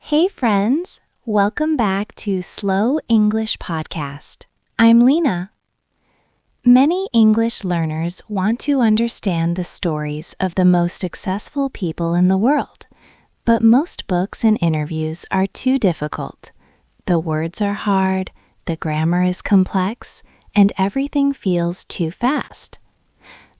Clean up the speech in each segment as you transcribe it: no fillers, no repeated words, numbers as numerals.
Hey friends, welcome back to Slow English Podcast. I'm Lina. Many English learners want to understand the stories of the most successful people in the world, but most books and interviews are too difficult. The words are hard, the grammar is complex, and everything feels too fast.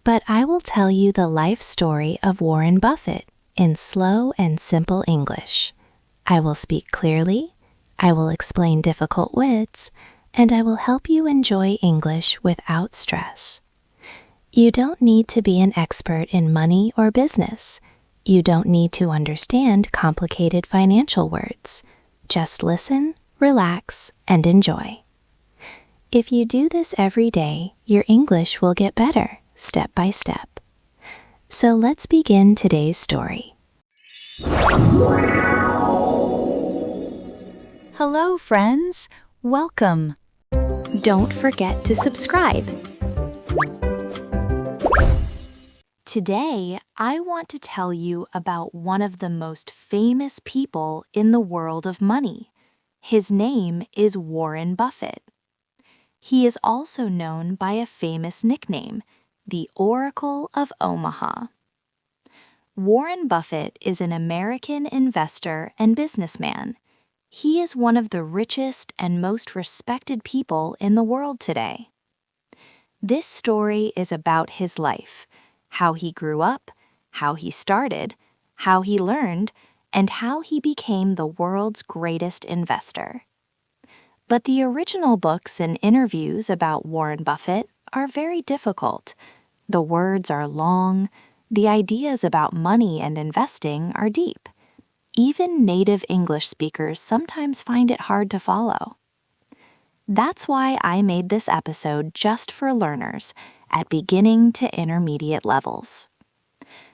But I will tell you the life story of Warren Buffett in slow and simple English. I will speak clearly, I will explain difficult words, and I will help you enjoy English without stress. You don't need to be an expert in money or business. You don't need to understand complicated financial words. Just listen, relax, and enjoy. If you do this every day, your English will get better, step by step. So let's begin today's story. Hello, friends. Welcome. Don't forget to subscribe. Today, I want to tell you about one of the most famous people in the world of money. His name is Warren Buffett. He is also known by a famous nickname, the Oracle of Omaha. Warren Buffett is an American investor and businessman. He is one of the richest and most respected people in the world today. This story is about his life, how he grew up, how he started, how he learned, and how he became the world's greatest investor. But the original books and interviews about Warren Buffett are very difficult. The words are long, the ideas about money and investing are deep. Even native English speakers sometimes find it hard to follow. That's why I made this episode just for learners at beginning to intermediate levels.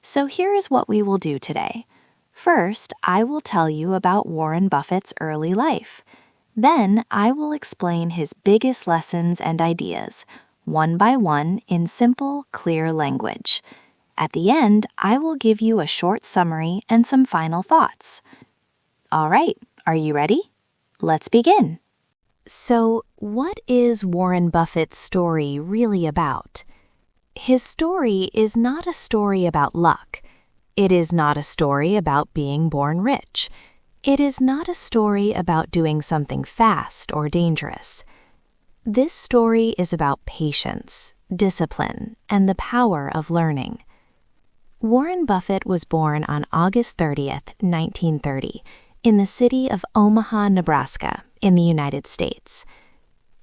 So here is what we will do today. First, I will tell you about Warren Buffett's early life. Then I will explain his biggest lessons and ideas, one by one in simple, clear language. At the end, I will give you a short summary and some final thoughts. All right, are you ready? Let's begin. So, what is Warren Buffett's story really about? His story is not a story about luck. It is not a story about being born rich. It is not a story about doing something fast or dangerous. This story is about patience, discipline, and the power of learning. Warren Buffett was born on August 30th, 1930, in the city of Omaha, Nebraska, in the United States.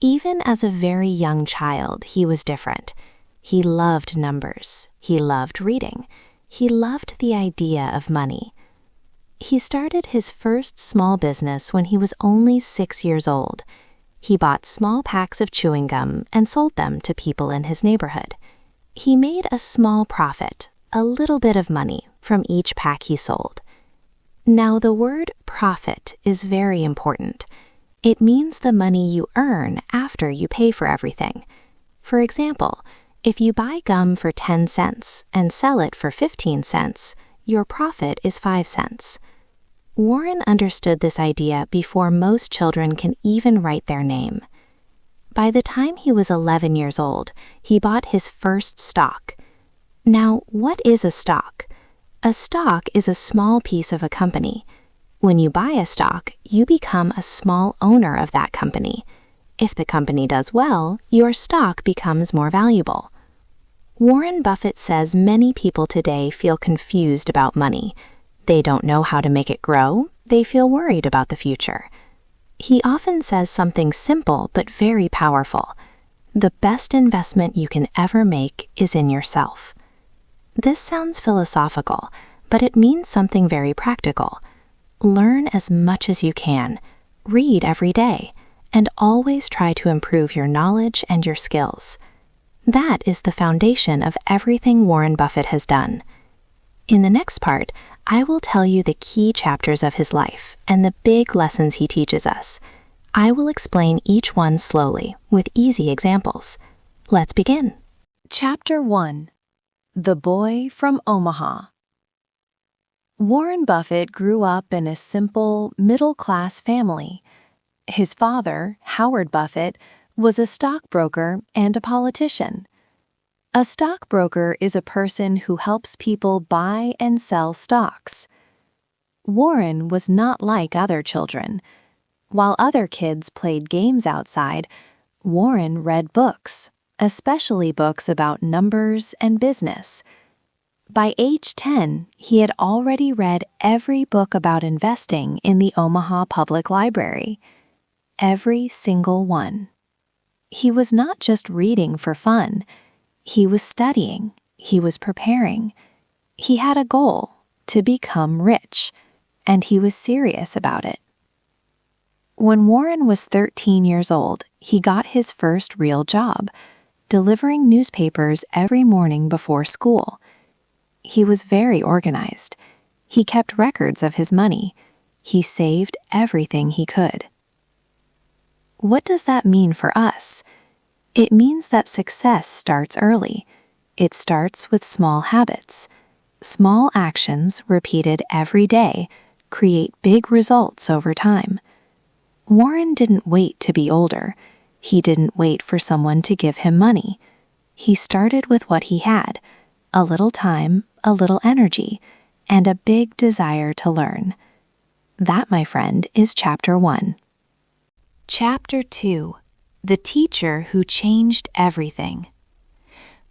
Even as a very young child, he was different. He loved numbers. He loved reading. He loved the idea of money. He started his first small business when he was only 6 years old. He bought small packs of chewing gum and sold them to people in his neighborhood. He made a small profit, a little bit of money, from each pack he sold. Now, the word profit is very important. It means the money you earn after you pay for everything. For example, if you buy gum for 10 cents and sell it for 15 cents, your profit is 5 cents. Warren understood this idea before most children can even write their name. By the time he was 11 years old, he bought his first stock. Now, what is a stock? A stock is a small piece of a company. When you buy a stock, you become a small owner of that company. If the company does well, your stock becomes more valuable. Warren Buffett says many people today feel confused about money. They don't know how to make it grow. They feel worried about the future. He often says something simple but very powerful. The best investment you can ever make is in yourself. This sounds philosophical, but it means something very practical. Learn as much as you can, read every day, and always try to improve your knowledge and your skills. That is the foundation of everything Warren Buffett has done. In the next part, I will tell you the key chapters of his life and the big lessons he teaches us. I will explain each one slowly with easy examples. Let's begin. Chapter 1. The Boy from Omaha. Warren Buffett grew up in a simple, middle-class family. His father, Howard Buffett, was a stockbroker and a politician. A stockbroker is a person who helps people buy and sell stocks. Warren was not like other children. While other kids played games outside, Warren read books, especially books about numbers and business. By age 10, he had already read every book about investing in the Omaha Public Library. Every single one. He was not just reading for fun. He was studying. He was preparing. He had a goal, to become rich, and he was serious about it. When Warren was 13 years old, he got his first real job, delivering newspapers every morning before school. He was very organized. He kept records of his money. He saved everything he could. What does that mean for us? It means that success starts early. It starts with small habits. Small actions repeated every day create big results over time. Warren didn't wait to be older. He didn't wait for someone to give him money. He started with what he had, a little time, a little energy, and a big desire to learn. That, my friend, is Chapter 1. Chapter 2. The Teacher Who Changed Everything.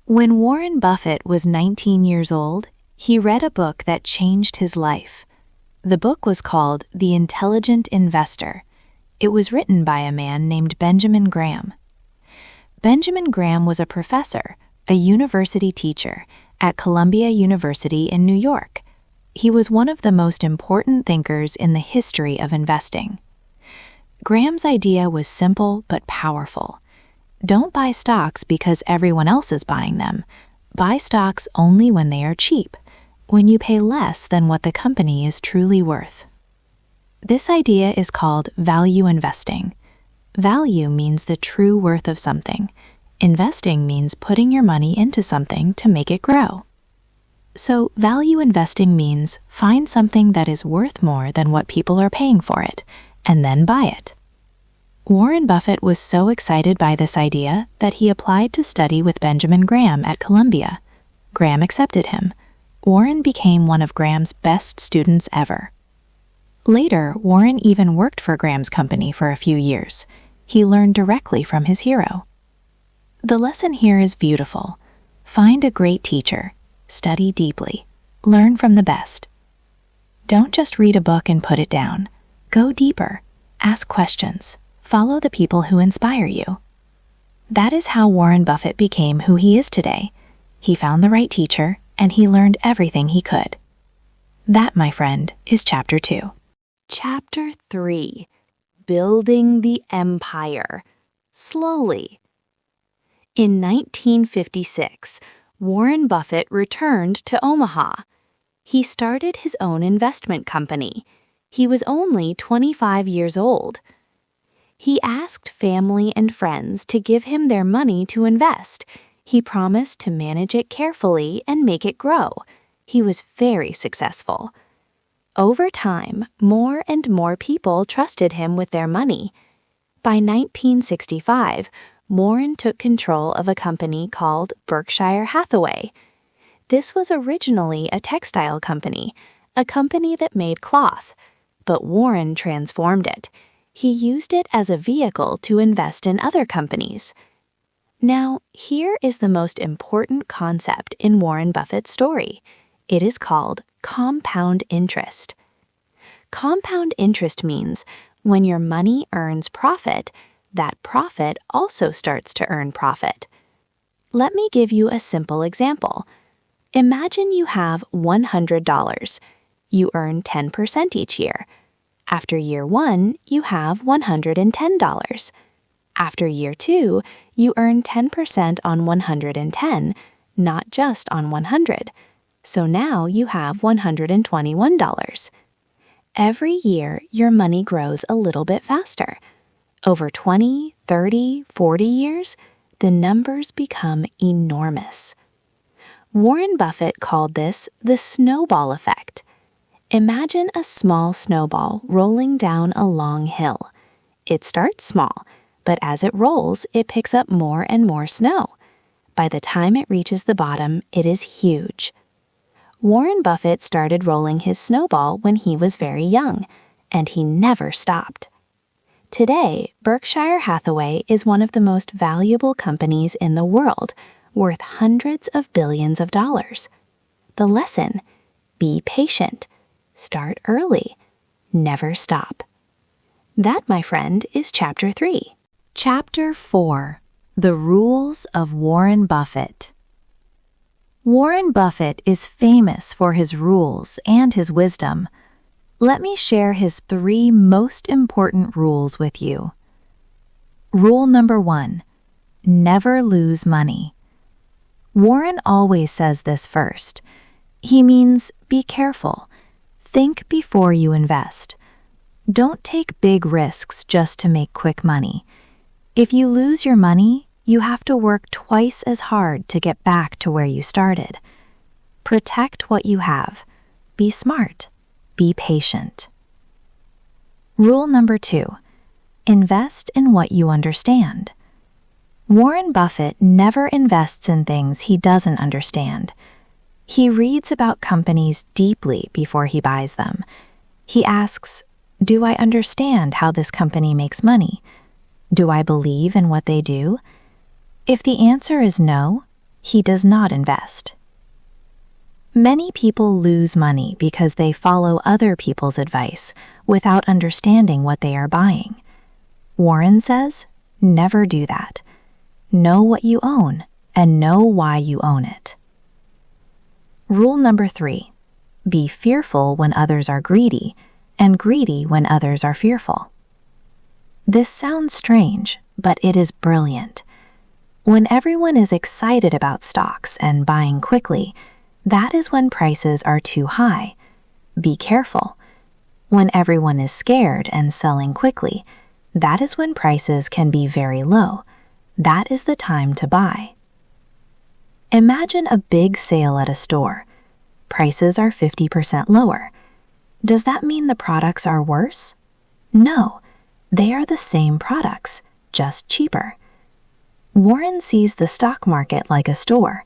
When Warren Buffett was 19 years old, he read a book that changed his life. The book was called The Intelligent Investor. It was written by a man named Benjamin Graham. Benjamin Graham was a professor, a university teacher, at Columbia University in New York. He was one of the most important thinkers in the history of investing. Graham's idea was simple but powerful. Don't buy stocks because everyone else is buying them. Buy stocks only when they are cheap, when you pay less than what the company is truly worth. This idea is called value investing. Value means the true worth of something. Investing means putting your money into something to make it grow. So, value investing means find something that is worth more than what people are paying for it, and then buy it. Warren Buffett was so excited by this idea that he applied to study with Benjamin Graham at Columbia. Graham accepted him. Warren became one of Graham's best students ever. Later, Warren even worked for Graham's company for a few years. He learned directly from his hero. The lesson here is beautiful. Find a great teacher. Study deeply. Learn from the best. Don't just read a book and put it down. Go deeper. Ask questions. Follow the people who inspire you. That is how Warren Buffett became who he is today. He found the right teacher, and he learned everything he could. That, my friend, is Chapter 2. Chapter 3. Building the Empire. Slowly. In 1956, Warren Buffett returned to Omaha. He started his own investment company. He was only 25 years old. He asked family and friends to give him their money to invest. He promised to manage it carefully and make it grow. He was very successful. Over time, more and more people trusted him with their money. By 1965, Warren took control of a company called Berkshire Hathaway. This was originally a textile company, a company that made cloth, but Warren transformed it. He used it as a vehicle to invest in other companies. Now, here is the most important concept in Warren Buffett's story. It is called compound interest. Compound interest means when your money earns profit, that profit also starts to earn profit. Let me give you a simple example. Imagine you have $100. You earn 10% each year. After year 1, you have $110. After year 2, you earn 10% on 110, not just on 100. So now you have $121. Every year, your money grows a little bit faster. Over 20, 30, 40 years, the numbers become enormous. Warren Buffett called this the snowball effect. Imagine a small snowball rolling down a long hill. It starts small, but as it rolls, it picks up more and more snow. By the time it reaches the bottom, it is huge. Warren Buffett started rolling his snowball when he was very young, and he never stopped. Today, Berkshire Hathaway is one of the most valuable companies in the world, worth hundreds of billions of dollars. The lesson: be patient, start early, never stop. That, my friend, is Chapter 3. Chapter 4: The Rules of Warren Buffett. Warren Buffett is famous for his rules and his wisdom. Let me share his 3 most important rules with you. Rule number 1: never lose money. Warren always says this first. He means be careful. Think before you invest. Don't take big risks just to make quick money. If you lose your money, you have to work twice as hard to get back to where you started. Protect what you have. Be smart. Be patient. Rule number 2: invest in what you understand. Warren Buffett never invests in things he doesn't understand. He reads about companies deeply before he buys them. He asks, do I understand how this company makes money? Do I believe in what they do? If the answer is no, he does not invest. Many people lose money because they follow other people's advice without understanding what they are buying. Warren says, never do that. Know what you own and know why you own it. Rule number 3: be fearful when others are greedy and greedy when others are fearful. This sounds strange, but it is brilliant. When everyone is excited about stocks and buying quickly, that is when prices are too high. Be careful. When everyone is scared and selling quickly, that is when prices can be very low. That is the time to buy. Imagine a big sale at a store. Prices are 50% lower. Does that mean the products are worse? No, they are the same products, just cheaper. Warren sees the stock market like a store.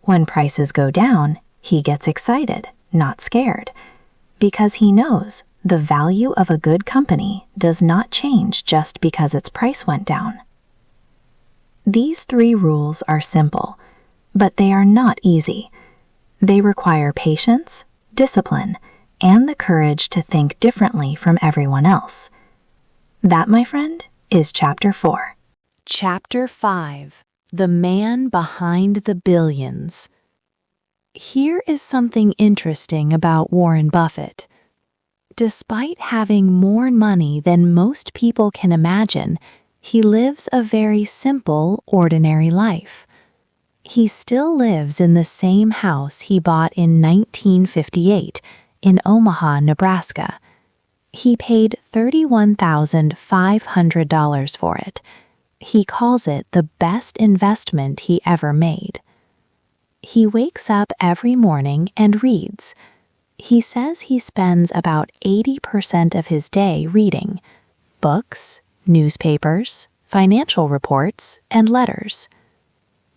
When prices go down, he gets excited, not scared, because he knows the value of a good company does not change just because its price went down. These 3 rules are simple, but they are not easy. They require patience, discipline, and the courage to think differently from everyone else. That, my friend, is Chapter 4. Chapter 5: The Man Behind the Billions. Here is something interesting about Warren Buffett. Despite having more money than most people can imagine, he lives a very simple, ordinary life. He still lives in the same house he bought in 1958 in Omaha, Nebraska. He paid $31,500 for it. He calls it the best investment he ever made. He wakes up every morning and reads. He says he spends about 80% of his day reading books, newspapers, financial reports, and letters.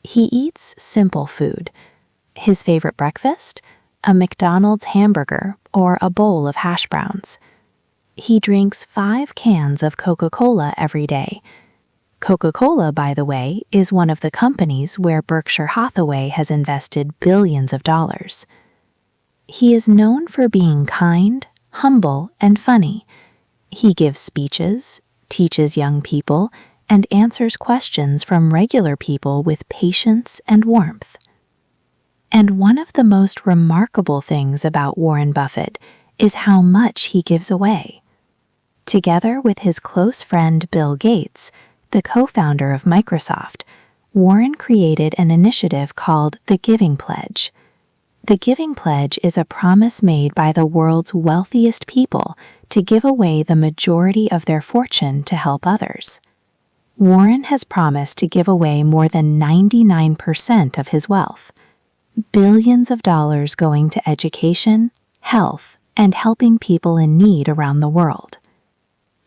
He eats simple food. His favorite breakfast? A McDonald's hamburger or a bowl of hash browns. He drinks 5 cans of Coca-Cola every day. Coca-Cola, by the way, is one of the companies where Berkshire Hathaway has invested billions of dollars. He is known for being kind, humble, and funny. He gives speeches, teaches young people, and answers questions from regular people with patience and warmth. And one of the most remarkable things about Warren Buffett is how much he gives away. Together with his close friend Bill Gates, the co-founder of Microsoft, Warren created an initiative called the Giving Pledge. The Giving Pledge is a promise made by the world's wealthiest people to give away the majority of their fortune to help others. Warren has promised to give away more than 99% of his wealth, billions of dollars going to education, health, and helping people in need around the world.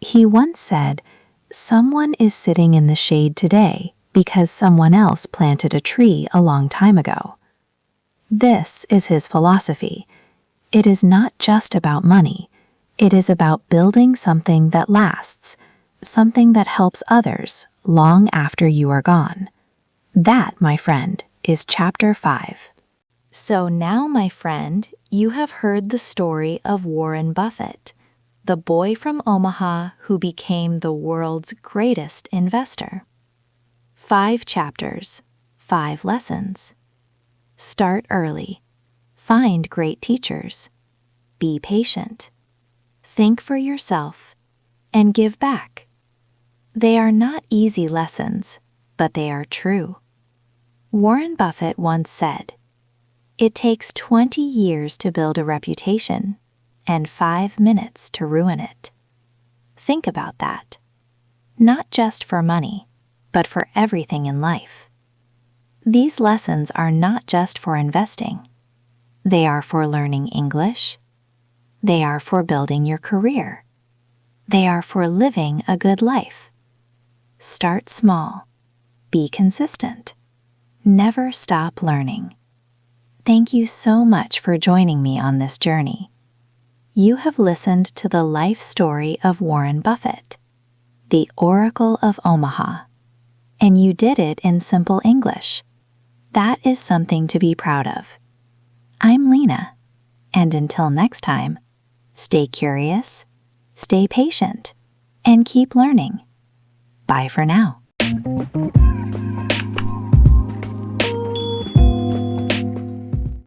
He once said, "Someone is sitting in the shade today because someone else planted a tree a long time ago." This is his philosophy. It is not just about money. It is about building something that lasts, something that helps others long after you are gone. That, my friend, is Chapter 5. So now, my friend, you have heard the story of Warren Buffett, the boy from Omaha who became the world's greatest investor. 5 chapters, 5 lessons. Start early. Find great teachers. Be patient. Think for yourself and give back. They are not easy lessons, but they are true. Warren Buffett once said, "It takes 20 years to build a reputation and 5 minutes to ruin it." Think about that. Not just for money, but for everything in life. These lessons are not just for investing. They are for learning English. They are for building your career. They are for living a good life. Start small. Be consistent. Never stop learning. Thank you so much for joining me on this journey. You have listened to the life story of Warren Buffett, the Oracle of Omaha, and you did it in simple English. That is something to be proud of. I'm Lina, and until next time, stay curious, stay patient, and keep learning. Bye for now.